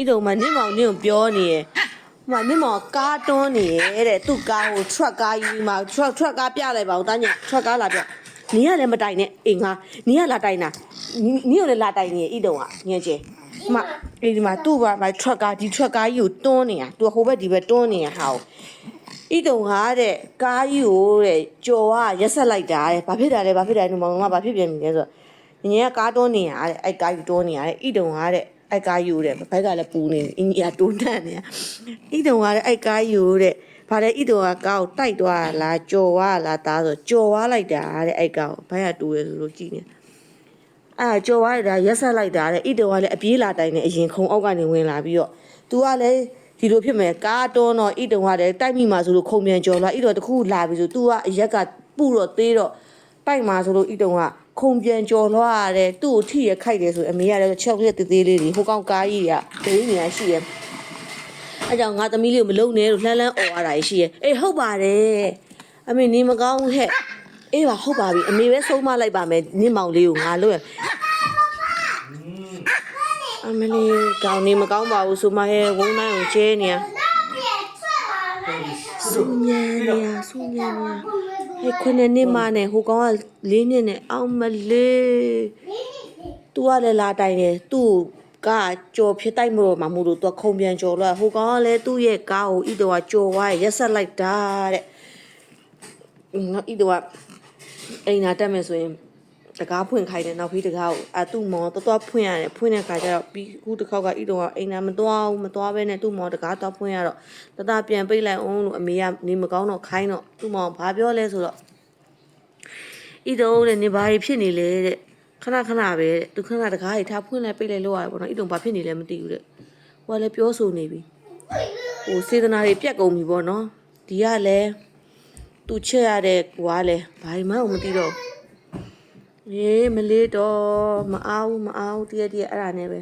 ဤတော့မှနင့်မောင်နင့်ကိုပြောနေရဟိုနင့်မောင်ကားတွန်းနေရတဲ့သူ့ကားကို truck ကားယူမှာ truck ကားပြလိုက်ပါဦးတာည truck ကားလာပြနီးရလည်းမတိုင်နဲ့အေးငါနီးရလာတိုင်တာနီးကိုလည်းလာတိုင်နေဤတော့ကငယ်ကျဲမအေးဒီမှာသူ့ဘာ truck ကားဒီ truck ကားကြီးကိုတွန်းနေတာသူကဟိုဘက်ဒီဘက်တွန်းနေတာဟာဤတုံဟာတဲ့ကားကြီးကိုတဲ့ကြော်ကရက်ဆက်လိုက်တာတဲ့ဘာဖြစ်တာလဲဘာဖြစ်တာလဲမောင်ကဘာဖြစ်ပြန်ပြီလဲဆိုတော့ငယ်ကကားတွန်းနေရတဲ့အဲ့ကားကြီးတွန်းနေရတဲ့ဤတုံဟာတဲ့အဲ့ကားယူတဲ့ဘက်ကလည်းပူနေအင်းကြီးကတွန်းတတ်နေတာဤတုံဟာတဲ့အဲ့ကားယူတဲ့ဘာလဲဤတုံကကားကိုတိုက်သွားလားကြော်သွားလားသားဆိုကြော်သွားလိုက်တာတဲ့အဲ့ကားကိုဘက်ကတူရဲဆိုလို့ကြည့်နေအဲ့ကြော်သွားလိုက်တာရက်ဆက်လိုက်တာတဲ့ဤတုံကလည်းအပြေးလာတိုင်နေအရင်ခုံအောက်ကနေဝင်လာပြီးတော့ तू ကလည်းဒီလိုဖြစ်မယ်ကားတွန်းတော့ဤတုံကလည်းတိုက်မိမှာဆိုလို့ခုံပြန်ကြော်လာဤတော့တခုလာပြီဆို तू ကအရက်ကပူတော့သေးတော့တိုက်မှာဆိုလို့ဤတုံကခုံပြန်ကြော်လွှားရတယ်သူ့ကိုထိရခိုက်တယ်ဆိုအမေကလည်း6ရက်သေးသေးလေးတွေဟိုကောင်ကားကြီးကဒိန်းနေရရှိရအဲကြောင့်ငါသမီးလေးကိုမလုံနဲ့လို့လှမ်းလှမ်းអော်ရတာရှိရအေးဟုတ်ပါတယ်အမေနေမကောင်းဟဲ့အေးပါဟုတ်ပါပြီအမေပဲဆုံးမလိုက်ပါမယ်နင့်မောင်လေးကိုငါလို့အမလေးကောင်းနေမကောင်းပါဘူးဆိုမှဟဲ့ဝုန်းတိုင်းကိုကျဲနေရဆူညံနေရဆူညံနေရဟဲ့ခုနှစ်နှစ်မှနဲ့ဟိုကောင်က4နှစ်နဲ့အောင်မလေး तू ကလည်းလာတိုင်တယ်သူ့ကကြော်ဖြစ်တိုက်မလို့မမှုလို့ तू ခုံပြန်ကြော်လို့ဟိုကောင်ကလည်းသူ့ရဲ့ကားကိုဤတော့ကြော်သွားရက်ဆက်လိုက်တာတဲ့နော်ဤတော့အိမ်နာတက်မယ်ဆိုရင်တကားဖွင့်ခိုင်းတယ်နောက်ပြီးတကားကိုသူ့မော်တော်ဖွင့်ရတယ်ဖွင့်တဲ့ခါကျတော့ပြီးခုတစ်ခေါက်ကဤတော့အိမ်နာမသွားဘဲနဲ့သူ့မော်တကားတော့ဖွင့်ရတော့တပြန်ပိတ်လိုက်အောင်လို့အမေကနေမကောင်းတော့ခိုင်းတော့သူ့မော်ဘာပြောလဲဆိုတော့ဤတော့တဲ့နေဘာဖြစ်နေလဲတဲ့ခဏခဏပဲသူခဏတကားကြီးထားဖွင့်လိုက်ပိတ်လိုက်လို့ရတယ်ပေါ့နော်ဤတော့ဘာဖြစ်နေလဲမသိဘူးတဲ့ဟိုကလည်းပြောဆိုနေပြီဟိုစေတနာတွေပြက်ကုန်ပြီပေါ့နော်ဒီကလည်းသူချက်ရတဲ့ကွာလဲဘာမှမသိတော့အေးမလေးတော့မအားဘူးတည့်အဲ့ဒါနဲ့ပဲ